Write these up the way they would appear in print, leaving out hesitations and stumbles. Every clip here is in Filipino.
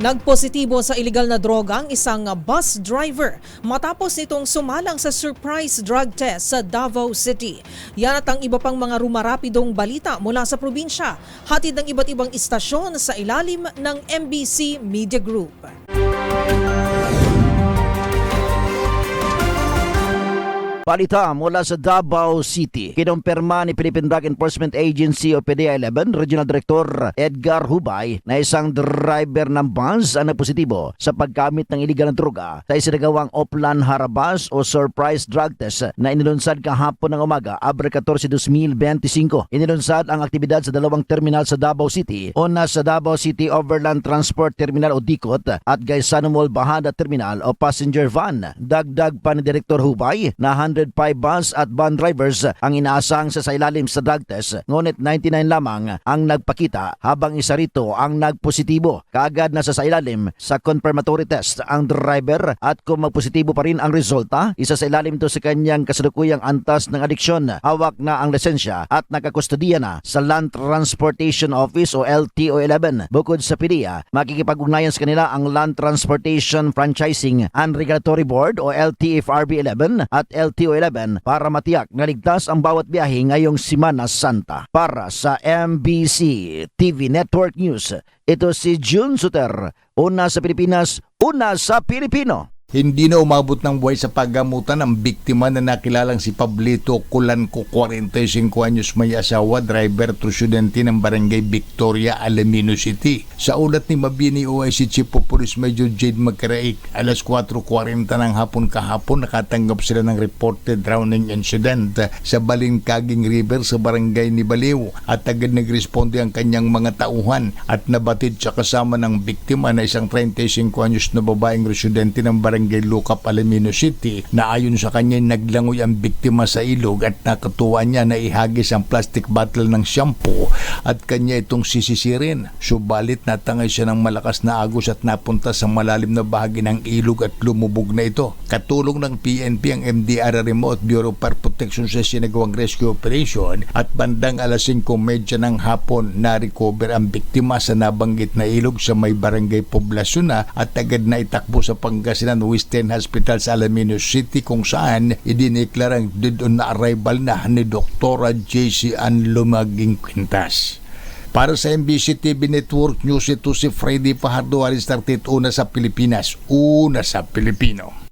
Nagpositibo sa iligal na droga ang isang bus driver matapos nitong sumalang sa surprise drug test sa Davao City. Yan at ang iba pang mga rumarapidong balita mula sa probinsya, hatid ng iba't ibang istasyon sa ilalim ng MBC Media Group. Balita mula sa Davao City. Kinumpirma ni Philippine Drug Enforcement Agency o PDEA-11 Regional Director Edgar Hubay na isang driver ng bus ang nagpositibo sa paggamit ng iligal na droga sa isinagawang Oplan Harabas o surprise drug test na inilunsad kahapon ng umaga, Abril 14, 2025. Inilunsad ang aktibidad sa dalawang terminal sa Davao City. Una sa Davao City Overland Transport Terminal o DICOT at Gaisano Mall Bahada Terminal o Passenger Van. Dagdag pa ni Director Hubay na 105 bus at van drivers ang inaasahang sa ilalim sa drug test, ngunit 99 lamang ang nagpakita habang isa rito ang nagpositibo. Kaagad na sa ilalim sa confirmatory test ang driver at kung magpositibo pa rin ang resulta, isa sa ilalim to sa kanyang kasalukuyang antas ng adiksyon. Hawak na ang lisensya at nakakustudiya na sa Land Transportation Office o LTO-11. Bukod sa PDEA, makikipag-ugnayan sa kanila ang Land Transportation Franchising and Regulatory Board o LTFRB-11 at LTO-11 para matiyak na ligtas ang bawat biyahe ngayong Semana Santa. Para sa MBC TV Network News, ito si June Suter. Una sa Pilipinas, una sa Pilipino. Hindi na umabot ng buhay sa paggamutan ang biktima na nakilalang si Pablito Culanco, 45 anyos, may asawa, driver, trusyudente ng Barangay Victoria, Alamino City. Sa ulat ni Mabini OIC Chief of Police Major Jade Magkaraik, alas 4:40 ng hapon kahapon, nakatanggap sila ng reported drowning incident sa Balingkaging River sa Barangay ni Baliw at agad nagresponde ang kanyang mga tauhan at nabatid sa kasama ng biktima na isang 35 anyos na babaeng residente ng Barangay Lucap, Alamino City, na ayon sa kanya naglangoy ang biktima sa ilog at nakatuwa niya na ihagis ang plastic bottle ng shampoo at kanya itong sisisirin. Subalit natangay siya ng malakas na agos at napunta sa malalim na bahagi ng ilog at lumubog na ito. Katulong ng PNP, ang MDRRMO at Bureau of Fire Protection sa sinagawang rescue operation at bandang alas 5:30 ng hapon na-recover ang biktima sa nabanggit na ilog sa may barangay Poblasyon na at agad na itakbo sa Pangasinan Western Hospital sa Alamino City kung saan idineklarang dead on arrival na ni Dr. JC Ann Lumaging Quintas. Para sa MBC TV Network News, ito si Freddy Fajardo, alis 31 sa Pilipinas, una sa Pilipino.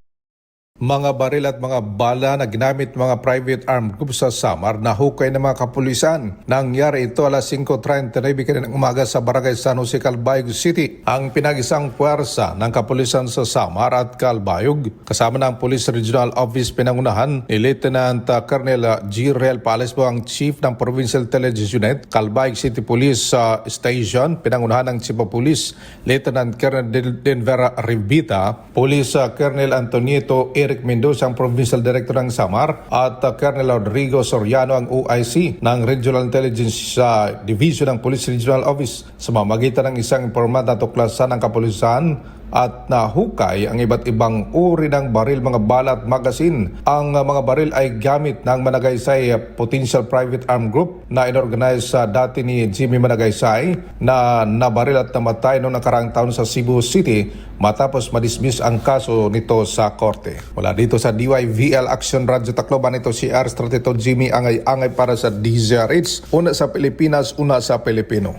Mga baril at mga bala na ginamit mga private armed group sa Samar na hukay ng mga kapulisan. Nangyari ito alas 5:30 ng umaga sa Barangay San Jose, Calbayog City. Ang pinag-isang puwersa ng kapulisan sa Samar at Calbayog kasama ng Police Regional Office pinangunahan ni Lieutenant Colonel G. Real Palesbo, ang Chief ng Provincial Intelligence Unit, Calbayog City Police Station, pinangunahan ng Chief of Police Lieutenant Colonel Denver Rivita, Police Colonel Antonito Eric Mendoza, ang Provincial Director ng Samar, at Colonel Rodrigo Soriano, ang OIC ng Regional Intelligence Division ng Police Regional Office, sa mamagitan ng isang informat na tuklasan ng kapulisan at nahukay ang iba't ibang uri ng baril, mga bala at magasin. Ang mga baril ay gamit ng Managaysay Potential Private Armed Group na inorganize dati ni Jimmy Managaysay na nabaril at namatay noong nakaraang taon sa Cebu City matapos madismiss ang kaso nito sa korte. Mula dito sa DYVL Action Radyo Tacloban, ito si R. Stratito Jimmy Angay-Angay para sa DZRH, una sa Pilipinas, una sa Pilipino.